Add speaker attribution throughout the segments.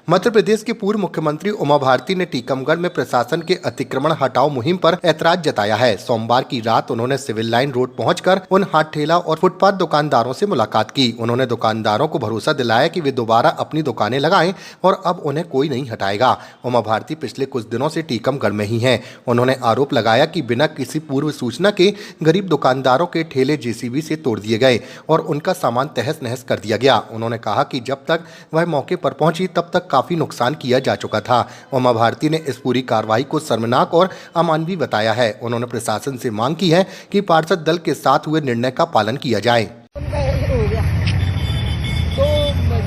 Speaker 1: मध्य प्रदेश के पूर्व मुख्यमंत्री उमा भारती ने टीकमगढ़ में प्रशासन के अतिक्रमण हटाओ मुहिम पर ऐतराज जताया है। सोमवार की रात उन्होंने सिविल लाइन रोड पहुंचकर उन हाथ ठेला और फुटपाथ दुकानदारों से मुलाकात की। उन्होंने दुकानदारों को भरोसा दिलाया कि वे दोबारा अपनी दुकानें लगाएं और अब उन्हें कोई नहीं हटाएगा। उमा भारती पिछले कुछ दिनों से टीकमगढ़ में ही हैं। उन्होंने आरोप लगाया कि बिना किसी पूर्व सूचना के गरीब दुकानदारों के ठेले जेसीबी से तोड़ दिए गए और उनका सामान तहस नहस कर दिया गया। उन्होंने कहा कि जब तक वह मौके पर पहुंची तब तक काफी नुकसान किया जा चुका था। उमा भारती ने इस पूरी कार्रवाई को शर्मनाक और अमानवीय बताया है। उन्होंने प्रशासन से मांग की है कि पार्षद दल के साथ हुए निर्णय का पालन किया जाए।
Speaker 2: तो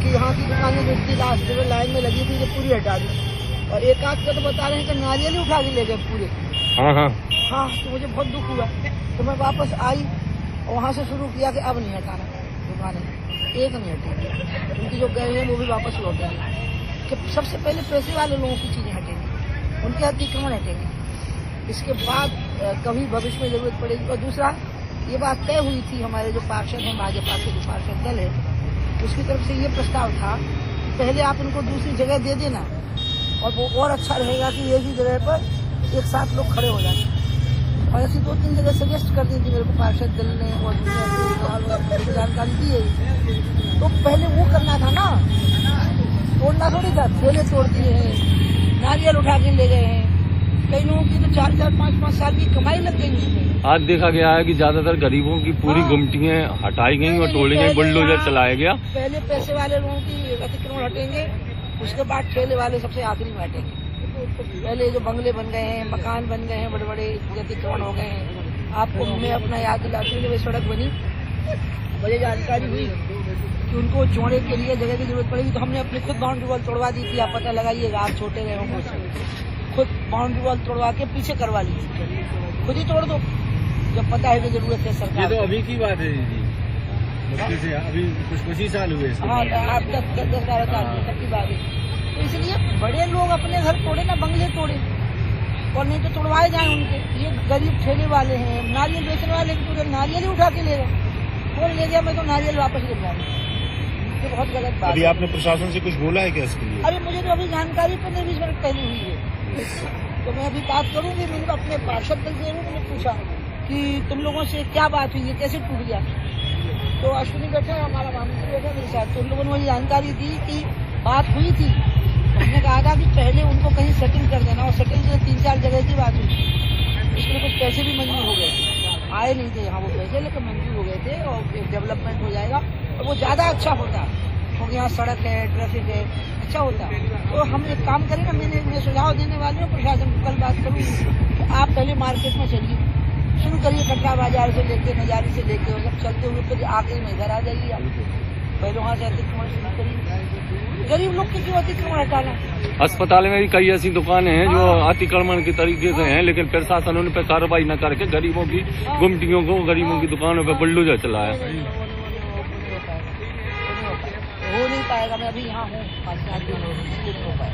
Speaker 2: यहाँ की दुकानें जो थी लास्ट में लाइन में लगी थी, पूरी हटा दी और एक आध का तो बता रहे हैं कि नारियल ही उठा के ले गए पूरे। हाँ, तो मुझे बहुत दुख हुआ। तो मैं वापस आई और वहाँ से शुरू किया कि अब नहीं हटाना दुकानें, एक नहीं हटेगी। उनकी जो गए हैं वो भी वापस लौटेंगे कि सबसे पहले पैसे वाले लोगों की चीजें हटेंगी, उनके अतिक्रमण हटेंगे। इसके बाद कभी भविष्य में जरूरत पड़ेगी। और दूसरा, ये बात तय हुई थी, हमारे जो पार्षद हैं, भाजपा के जो पार्षद दल है, उसकी तरफ से ये प्रस्ताव था कि पहले आप इनको दूसरी जगह दे देना और वो और अच्छा रहेगा कि एक ही जगह पर एक साथ लोग खड़े हो जाए। और ऐसी 2-3 जगह सजेस्ट कर दी थी मेरे को पार्षद दल ने और दूसरे जानकारी दी है। तो पहले वो करना था ना, तोड़ना थोड़ी था। ठेले तोड़ दिए हैं, नारियल उठा के ले गए हैं, कई लोगों की तो 4-4, 5-5 साल की कमाई लग गई उसमें।
Speaker 3: आज देखा गया है कि ज्यादातर गरीबों की पूरी गुमटियां हटाई गई और तोड़ी गई, बुलडोजर चलाया गया।
Speaker 2: पहले पैसे वाले लोगों की अतिक्रमण हटेंगे, उसके बाद ठेले वाले सबसे आखिरी में हटेंगे। पहले जो बंगले बन गए हैं, मकान बन गए हैं, बड़े बड़े अतिक्रमण हो गए हैं। आपको मैं अपना याद दिलाती हूँ, जब सड़क बनी मुझे जानकारी हुई कि उनको जोड़ने के लिए जगह की जरूरत पड़ेगी, तो हमने अपनी खुद बाउंड्री वॉल तोड़वा दी थी। आप पता लगाइएगा, आप छोटे रहे होंगे, खुद बाउंड्री वॉल तोड़वा के पीछे करवा ली थी। खुद ही तोड़ दो जब पता है कि जरूरत है सरकार।
Speaker 4: ये तो अभी की बात है जी, मुश्किल से अभी कुछ ही साल हुए।
Speaker 2: हाँ, आप 10-12 साल तक की बात है। तो इसलिए बड़े लोग अपने घर तोड़े ना, बंगले तोड़े, और नहीं तो तोड़वाए जाए उनके। ये गरीब ठेले वाले हैं, नारियल बेचने वाले पूरे नारियल ही उठा के ले गए। कौन ले गया? मैं तो नारियल वापस ले जाऊंगा। ये बहुत गलत बात है।
Speaker 4: अभी आपने प्रशासन से कुछ बोला है क्या इसके लिए?
Speaker 2: अरे मुझे तो अभी जानकारी 15-20 मिनट पहले हुई है, तो मैं अभी बात करूंगी। मैंने अपने पार्षद दल से मैंने पूछा कि तुम लोगों से क्या बात हुई है, कैसे टूट गया? तो अश्विनी बैठा, हमारा महामंत्री बैठा मेरे साथ, तो उन लोगों ने मुझे जानकारी दी कि बात हुई थी। तो हमने कहा था कि पहले उनको कहीं सेटिंग कर देना, और सेटिंग से 3-4 जगह की बात हुई। इसमें कुछ पैसे भी मंजूर हो गए, आए नहीं थे यहाँ वो पैसे, लेकिन मंजूर हो गए थे और एक डेवलपमेंट हो जाएगा और वो ज़्यादा अच्छा होता, क्योंकि यहाँ सड़क है, ट्रैफिक है, अच्छा होता। तो हम एक काम करें ना, मैं सुझाव देने वाले हूँ प्रशासन को, कल बात करूँगी कि आप पहले मार्केट में चलिए, शुरू करिए कटरा बाजार से लेके, नजारी से लेके, और सब चलते हुए फिर आखिरी में घर आ जाइए। आप पहले वहाँ से अतिक्रमण शुरू करिए। गरीब लोग की क्यों अतिक्रमण हटाना?
Speaker 3: अस्पताल में भी कई ऐसी दुकानें हैं जो अतिक्रमण के तरीके से हैं, लेकिन प्रशासन उन पर कार्रवाई न करके गरीबों की गुमटियों को, गरीबों की दुकानों पर बुलडोजर चलाया।
Speaker 2: हो नहीं पाएगा। मैं अभी यहाँ हूँ 5-7 दिन हो पाए,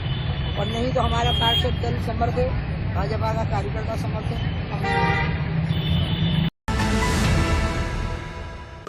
Speaker 2: और नहीं तो हमारा पार्षद दल समर्थ है, भाजपा का कार्यकर्ता समर्थ है।